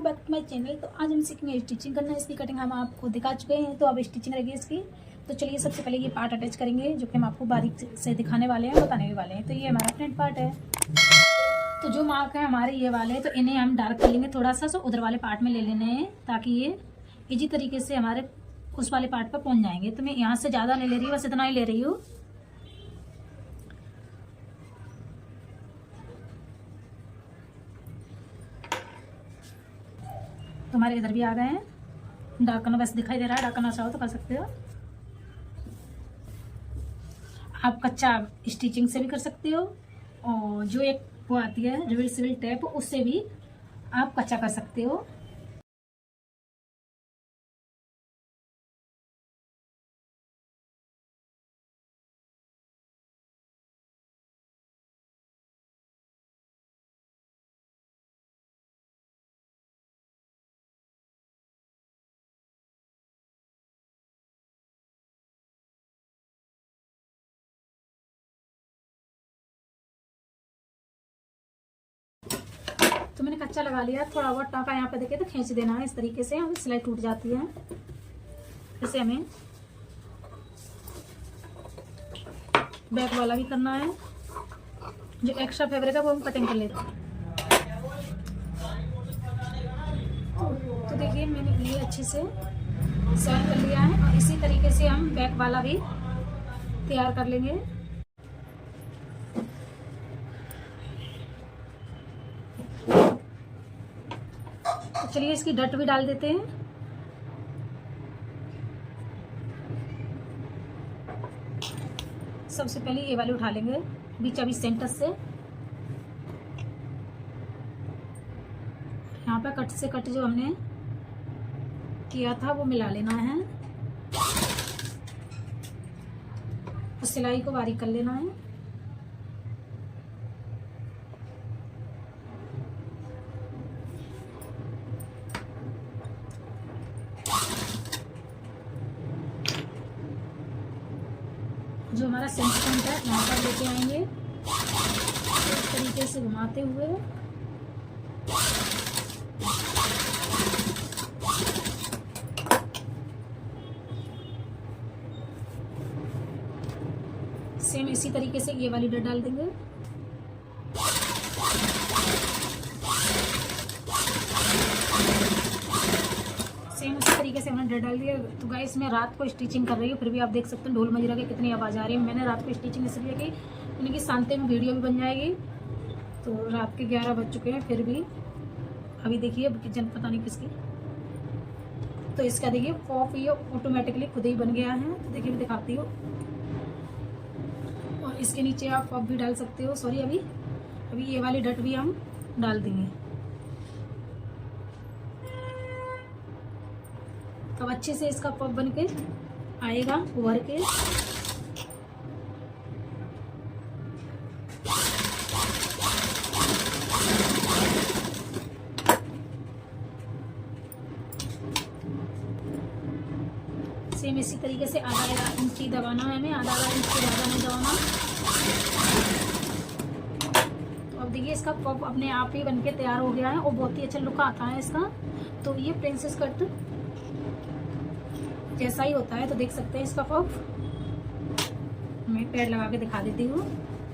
Back to my channel. तो आज हम सीखेंगे स्टिचिंग करना। इसकी कटिंग हम आपको दिखा चुके हैं, तो अब स्टिचिंग रहेगी इसकी। तो चलिए सबसे पहले ये पार्ट अटैच करेंगे, जो कि हम आपको बारीक से दिखाने वाले हैं, बताने भी वाले हैं। तो ये हमारा फ्रंट पार्ट है। तो जो मार्क है हमारे ये वाले, तो इन्हें हम डार्क कर लेंगे थोड़ा सा, सो उधर वाले पार्ट में ले लेने हैं, ताकि ये इजी तरीके से हमारे उस वाले पार्ट पर पहुंच जाएंगे। तो मैं यहाँ से ज़्यादा ले रही हूँ, बस इतना ही ले रही हूँ। तो हमारे इधर भी आ गए हैं। डार्क करना बस दिखाई दे रहा है, डार्क करना चाहो तो कर सकते हो। आप कच्चा स्टिचिंग से भी कर सकते हो, और जो एक वो आती है रिवर्सिबल टेप, उससे भी आप कच्चा कर सकते हो। तो मैंने कच्चा लगा लिया, थोड़ा बहुत टाँका यहाँ पे देखे तो खींच देना है इस तरीके से, हमें सिलाई टूट जाती है। इसे हमें बैक वाला भी करना है, जो एक्स्ट्रा फैब्रिक है वो हम कटिंग कर लेते हैं। तो देखिए मैंने ये अच्छे से सेट कर लिया है, और इसी तरीके से हम बैक वाला भी तैयार कर लेंगे। तो चलिए इसकी डट भी डाल देते हैं। सबसे पहले ये वाली उठा लेंगे बीचा बीच सेंटर से, यहाँ पे कट से कट जो हमने किया था वो मिला लेना है, और सिलाई को बारीक कर लेना है। जो हमारा सेंटर पॉइंट है यहाँ पर लेके आएंगे, इस तरीके से घुमाते हुए। सेम इसी तरीके से ये वाली डट डाल देंगे। सेम उसी तरीके से हमने डट डाल दिया। तो गाइस मैं रात को स्टिचिंग कर रही हूँ, फिर भी आप देख सकते हैं ढोल मजीरा की कितनी आवाज़ आ रही है। मैंने रात को स्टिचिंग इसलिए की, यानी कि शांति में वीडियो भी बन जाएगी। तो रात के 11 बज चुके हैं, फिर भी अभी देखिए अब किचन पता नहीं किसकी। तो इसका देखिए पॉप ये ऑटोमेटिकली खुद ही बन गया है। तो देखिए मैं दिखाती हूँ, और इसके नीचे आप पॉप भी डाल सकते हो। सॉरी अभी ये वाली डट भी हम डाल देंगे। अब अच्छे से इसका पॉप बन के आएगा उभर के। सेम इसी तरीके से आधा इंच दबाना है हमें, आधा इंच से ज़्यादा नहीं दबाना। तो अब देखिए इसका पॉप अपने आप ही बनके तैयार हो गया है, और बहुत ही अच्छा लुक आता है इसका। तो ये प्रिंसेस कट जैसा ही होता है, तो देख सकते हैं इसका पॉप। मैं पैड लगा के दिखा देती हूँ।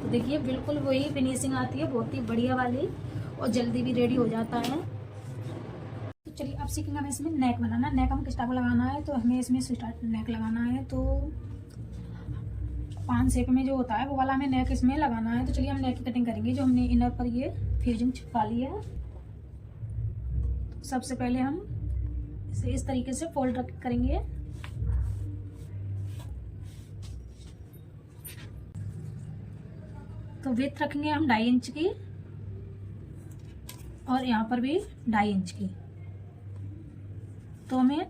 तो देखिए बिल्कुल वही फिनिशिंग आती है, बहुत ही बढ़िया वाली, और जल्दी भी रेडी हो जाता है। तो चलिए अब सीखेंगे हमें इसमें नेक बनाना। नेक हमें किस टाइप का लगाना है, तो हमें इसमें स्टार्ट नेक लगाना है। तो 5 शेप में जो होता है वो वाला हमें नेक इसमें लगाना है। तो चलिए हम नेक की कटिंग करेंगे। जो हमने इनर पर ये फ्यूजिंग चिपका ली है, तो सबसे पहले हम इसे इस तरीके से फोल्ड करेंगे। तो विड्थ रखेंगे हम 2.5 इंच की, और यहाँ पर भी 2.5 इंच की। तो हमें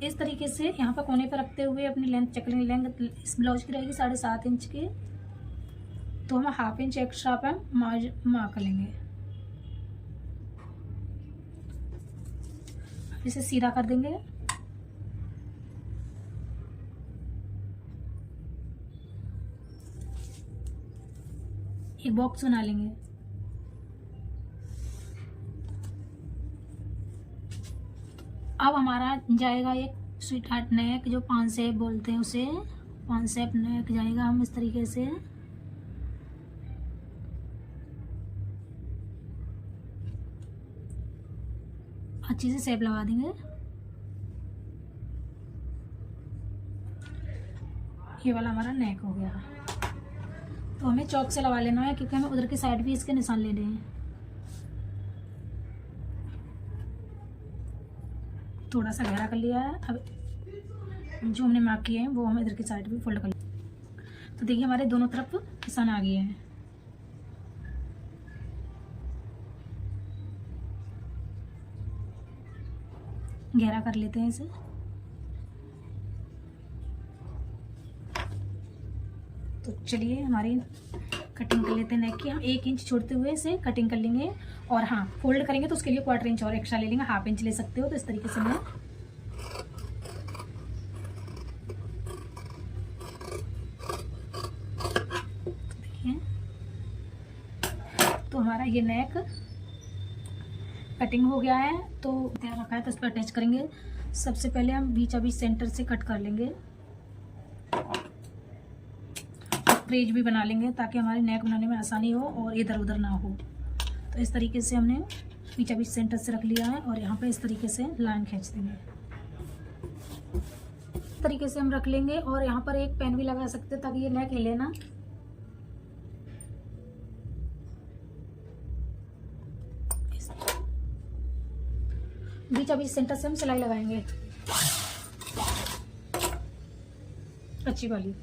इस तरीके से यहाँ पर कोने पर रखते हुए अपनी लेंथ चेक लेंगे। लेंथ इस ब्लाउज की रहेगी 7.5 इंच की, तो हम 1/2 इंच एक्स्ट्रा पे मार्क लेंगे। इसे सीधा कर देंगे। एक बॉक्स बना लेंगे। अब हमारा जाएगा एक स्वीट हार्ट नेक, जो पांसेप बोलते हैं उसे, पांसेप नेक जाएगा हम इस तरीके से। अच्छी से शेप लगा देंगे। ये वाला हमारा नेक हो गया। तो हमें चौक से लगा लेना है, क्योंकि हमें उधर की साइड भी इसके निशान लेने हैं। थोड़ा सा गहरा कर लिया है। अब जो हमने मार्क किए हैं वो हम इधर की साइड भी फोल्ड कर लेंगे। तो देखिए हमारे दोनों तरफ निशान आ गए हैं। गहरा कर लेते हैं इसे। तो चलिए हमारी कटिंग कर लेते हैं नेक की। हम 1 इंच छोड़ते हुए इसे कटिंग कर लेंगे। और हाँ, फोल्ड करेंगे तो उसके लिए 1/4 इंच और एक्स्ट्रा ले लेंगे, 1/2 इंच ले सकते हो। तो इस तरीके से मैं देखिए, तो हमारा ये नेक कटिंग हो गया है। तो तैयार रखा है, तो इस पर अटैच करेंगे। सबसे पहले हम बीच सेंटर से कट कर लेंगे, क्रेज भी बना लेंगे ताकि हमारे नेक बनाने में आसानी हो और इधर उधर ना हो। तो इस तरीके से हमने बीच सेंटर से रख लिया है और यहाँ पे इस तरीके से लाइन खींच देंगे। इस तरीके से हम रख लेंगे और यहाँ पर एक पेन भी लगा सकते हैं ताकि ये नेक हिले ना। बीच सेंटर से हम सिलाई लगाएंगे अच्छी वाली।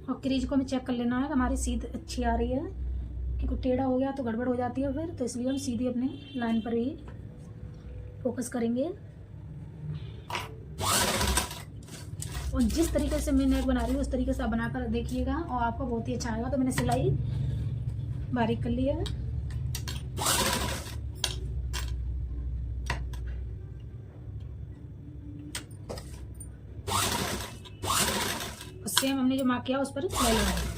और क्रीज को हमें चेक कर लेना है कि हमारी सीध अच्छी आ रही है, क्योंकि टेढ़ा हो गया तो गड़बड़ हो जाती है फिर। तो इसलिए हम सीधी अपने लाइन पर ही फोकस करेंगे। और जिस तरीके से मैं नेक बना रही हूँ उस तरीके से आप बनाकर देखिएगा और आपको बहुत ही अच्छा आएगा। तो मैंने सिलाई बारीक कर लिया है। सेम हमने जो मार्क किया उस पर सिलाई लगाई।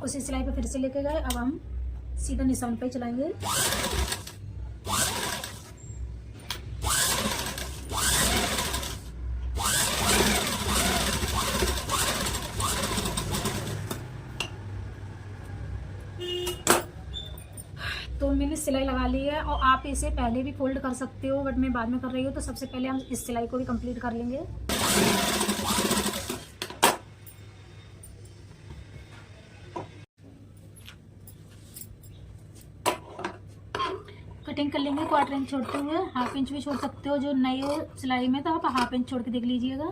उसी सिलाई पे फिर से लेके गए। अब हम सीधा निशान पे चलाएंगे। तो मैंने सिलाई लगा ली है और आप इसे पहले भी फोल्ड कर सकते हो, बट मैं बाद में कर रही हूँ। तो सबसे पहले हम इस सिलाई को भी कंप्लीट कर लेंगे। कटिंग कर लेंगे 1/4 इंच छोड़ते हुए। 1/2 इंच भी छोड़ सकते हो, जो नई हो सिलाई में तो आप 1/2 इंच छोड़ के देख लीजिएगा।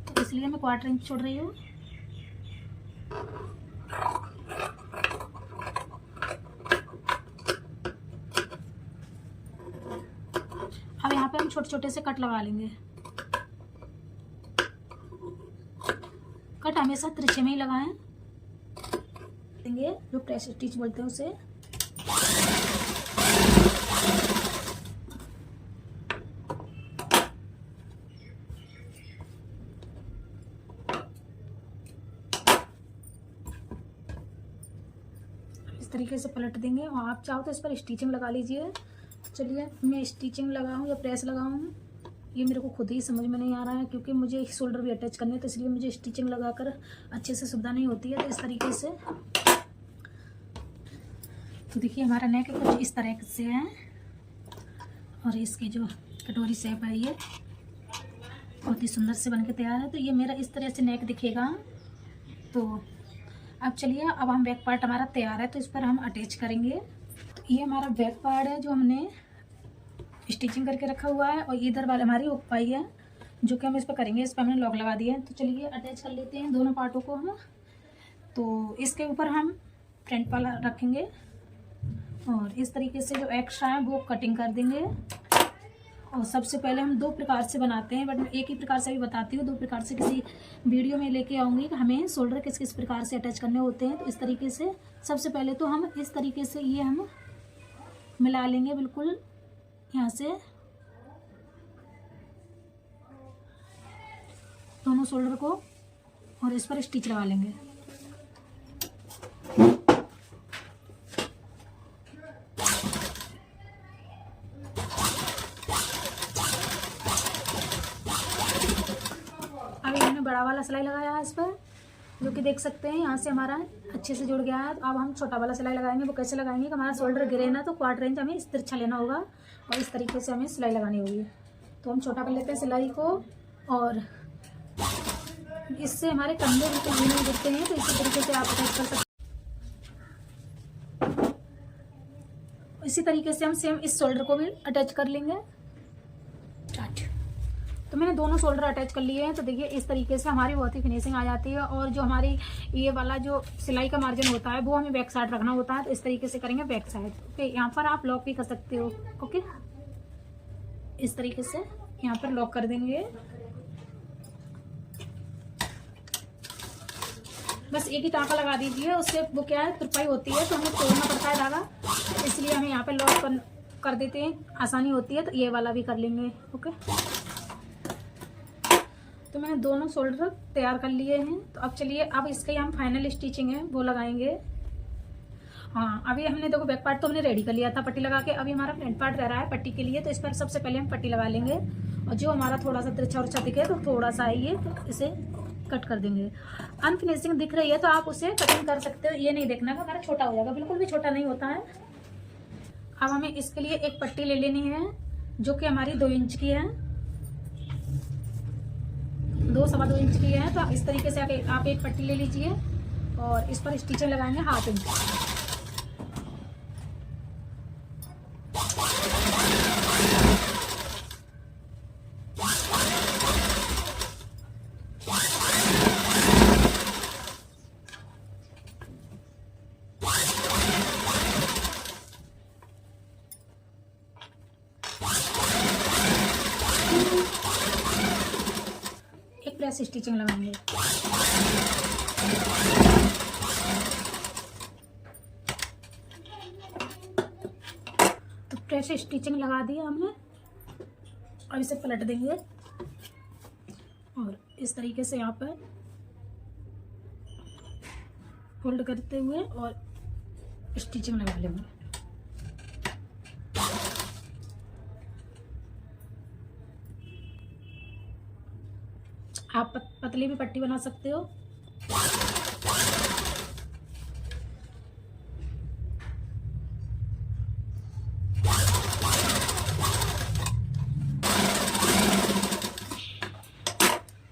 तो इसलिए मैं 1/4 इंच छोड़ रही हूँ। अब यहाँ पे हम छोटे छोटे से कट लगा लेंगे। कट हमेशा तिरछे में ही लगाएं देंगे, जो प्रेस स्टिच बोलते हैं उसे। इस तरीके से पलट देंगे और आप चाहो तो इस पर स्टिचिंग लगा लीजिए। चलिए मैं स्टिचिंग लगाऊं या प्रेस लगाऊं ये मेरे को खुद ही समझ में नहीं आ रहा है, क्योंकि मुझे शोल्डर भी अटैच करने, तो इसलिए मुझे स्टिचिंग लगाकर अच्छे से सुविधा नहीं होती है। तो इस तरीके से तो देखिए हमारा नेक कुछ इस तरह से है और इसकी जो कटोरी शेप है ये बहुत ही सुंदर से बनके तैयार है। तो ये मेरा इस तरह से नेक दिखेगा। तो अब चलिए, अब हम बैक पार्ट हमारा तैयार है तो इस पर हम अटैच करेंगे। तो ये हमारा बैक पार्ट है जो हमने स्टिचिंग करके रखा हुआ है और इधर वाला हमारी उपाई है जो कि हम इस पर करेंगे। इस पर हमने लॉक लगा दिया है। तो चलिए अटैच कर लेते हैं दोनों पार्टों को हम। तो इसके ऊपर हम फ्रंट वाला रखेंगे और इस तरीके से जो एक्स्ट्रा है वो कटिंग कर देंगे। और सबसे पहले हम 2 प्रकार से बनाते हैं, बट मैं एक ही प्रकार से भी बताती हूँ। 2 प्रकार से किसी वीडियो में लेके आऊँगी कि हमें शोल्डर किस किस प्रकार से अटैच करने होते हैं। तो इस तरीके से सबसे पहले तो हम इस तरीके से ये हम मिला लेंगे बिल्कुल यहाँ से दोनों शोल्डर को, और इस पर स्टिच लगा लेंगे। अभी हमने बड़ा वाला सिलाई लगाया है इस पर, जो कि देख सकते हैं यहाँ से हमारा अच्छे से जुड़ गया है। तो अब हम छोटा वाला सिलाई लगाएंगे। वो कैसे लगाएंगे कि हमारा शोल्डर गिरे ना, तो क्वार्टर इंच हमें इस तिरछा लेना होगा और इस तरीके से हमें सिलाई लगानी होगी। तो हम छोटा कर लेते हैं सिलाई को, और इससे हमारे कंधे बिल्कुल भी नहीं गिरते हैं। तो इसी तरीके से आप अटैच कर सकते हैं। इसी तरीके से हम सेम इस शोल्डर को भी अटैच कर लेंगे। तो मैंने दोनों शोल्डर अटैच कर लिए हैं। तो देखिए इस तरीके से हमारी बहुत ही फिनिशिंग आ जाती है। और जो हमारी ये वाला जो सिलाई का मार्जिन होता है वो हमें बैक साइड रखना होता है। तो इस तरीके से करेंगे बैक साइड। ओके, यहाँ पर आप लॉक भी कर सकते हो। ओके, इस तरीके से यहाँ पर लॉक कर देंगे। बस एक ही टाँका लगा दीजिए, उससे वो क्या है तुरपाई होती है तो हमें तोड़ना पड़ता है धागा, इसलिए हमें यहाँ पे लॉक कर देते हैं, आसानी होती है। तो ये वाला भी कर लेंगे। ओके, तो मैंने दोनों शोल्डर तैयार कर लिए हैं। तो अब चलिए अब इसका हम फाइनल स्टिचिंग है वो लगाएंगे। हाँ, अभी हमने देखो बैक पार्ट तो हमने रेडी कर लिया था पट्टी लगा के। अभी हमारा फ्रंट पार्ट रह रहा है पट्टी के लिए। तो इस पर सबसे पहले हम पट्टी लगा लेंगे, और जो हमारा थोड़ा सा तिरछा उरछा दिखे तो थोड़ा सा ये तो इसे कट कर देंगे। अनफिनिशिंग दिख रही है तो आप उसे कटिंग कर सकते हो। ये नहीं देखना कि हमारा छोटा हो जाएगा, बिल्कुल भी छोटा नहीं होता है। अब हमें इसके लिए एक पट्टी ले लेनी है जो कि हमारी 2 इंच की है, 2 सवा 2 इंच की है। तो इस तरीके से आप एक पट्टी ले लीजिए और इस पर स्टिचें लगाएंगे 1/2 इंच। प्रेस स्टिचिंग लगाएंगे। तो प्रेस स्टिचिंग लगा दी हमने। अब इसे पलट देंगे और इस तरीके से यहाँ पर फोल्ड करते हुए और स्टिचिंग लगा लेंगे। आप पतली भी पट्टी बना सकते हो।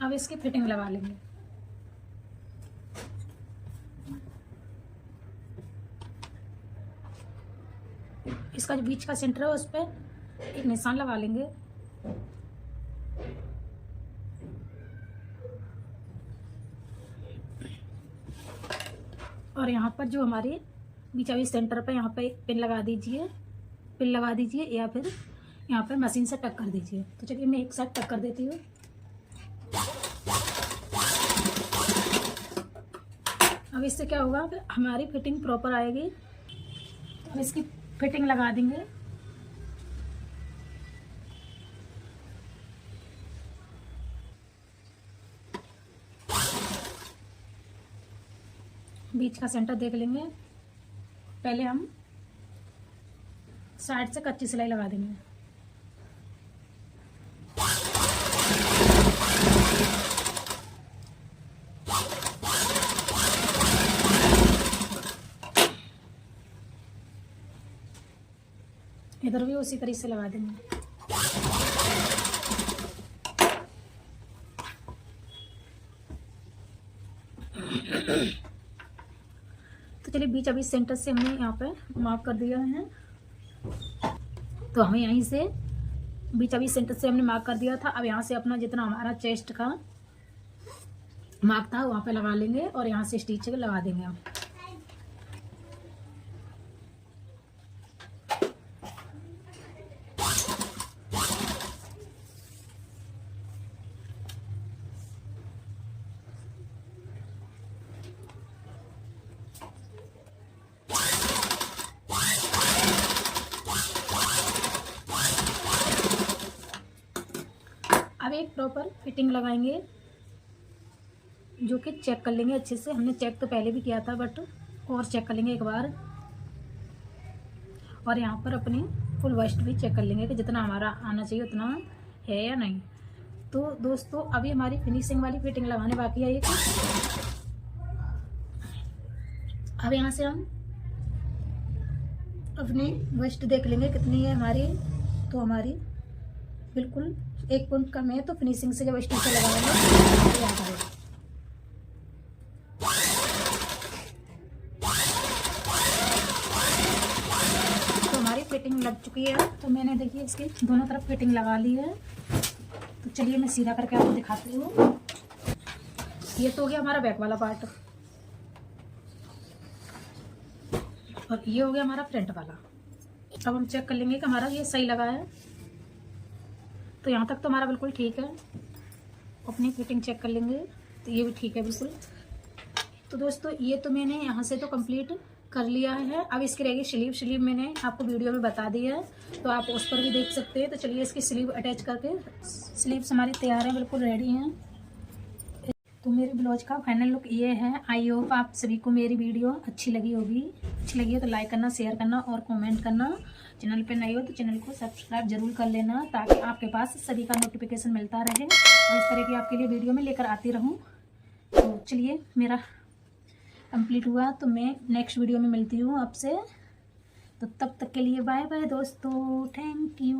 अब इसकी फिटिंग लगा लेंगे। इसका जो बीच का सेंटर है उस पर एक निशान लगा लेंगे। और यहाँ पर जो हमारे बीच सेंटर पर यहाँ पे एक पिन लगा दीजिए, या फिर यहाँ पर मशीन से टक कर दीजिए। तो चलिए मैं एक साइड टक कर देती हूँ। अब इससे क्या होगा कि हमारी फिटिंग प्रॉपर आएगी। तो इसकी फिटिंग लगा देंगे। बीच का सेंटर देख लेंगे। पहले हम साइड से कच्ची सिलाई लगा देंगे। इधर भी उसी तरीके से लगा देंगे। तो चलिए बीच अभी सेंटर से हमने यहाँ पे मार्क कर दिया है। तो हमें यहीं से बीच अभी सेंटर से हमने मार्क कर दिया था। अब यहाँ से अपना जितना हमारा चेस्ट का मार्क था वहाँ पे लगा लेंगे और यहाँ से स्टिच लगा देंगे हम। अब एक प्रॉपर फिटिंग लगाएंगे, जो कि चेक कर लेंगे अच्छे से। हमने चेक तो पहले भी किया था, बट और चेक कर लेंगे एक बार। और यहाँ पर अपनी फुल वेस्ट भी चेक कर लेंगे कि जितना हमारा आना चाहिए उतना है या नहीं। तो दोस्तों अभी हमारी फिनिशिंग वाली फिटिंग लगाने बाकी है। अब यहाँ से हम अपनी वेस्ट देख लेंगे कितनी है हमारी। तो हमारी बिल्कुल 1 पॉइंट कम है, तो फिनिशिंग से जब स्टिच लगाएंगे तो हमारी फिटिंग लग चुकी है। तो मैंने देखिए इसकी दोनों तरफ फिटिंग लगा ली है। तो चलिए मैं सीधा करके आपको दिखाती हूँ। ये तो हो गया हमारा बैक वाला पार्ट, और ये हो गया हमारा फ्रंट वाला। अब हम चेक कर लेंगे कि हमारा ये सही लगा है। तो यहाँ तक तो हमारा बिल्कुल ठीक है। अपनी फिटिंग चेक कर लेंगे तो ये भी ठीक है बिल्कुल। तो दोस्तों ये तो मैंने यहाँ से तो कंप्लीट कर लिया है। अब इसकी रहेगी स्लीव। स्लीव मैंने आपको वीडियो में बता दी है, तो आप उस पर भी देख सकते हैं। तो चलिए इसकी स्लीव अटैच करके, स्लीव्स हमारी तैयार है, बिल्कुल रेडी हैं। तो मेरे ब्लाउज का फाइनल लुक ये है। आई होप आप सभी को मेरी वीडियो अच्छी लगी होगी। अच्छी लगी हो तो लाइक करना, शेयर करना और कमेंट करना। चैनल पे नए हो तो चैनल को सब्सक्राइब जरूर कर लेना, ताकि आपके पास सभी का नोटिफिकेशन मिलता रहे और इस तरह की आपके लिए वीडियो में लेकर आती रहूँ। तो चलिए मेरा कंप्लीट हुआ, तो मैं नेक्स्ट वीडियो में मिलती हूँ आपसे। तो तब तक के लिए बाय बाय दोस्तों, थैंक यू।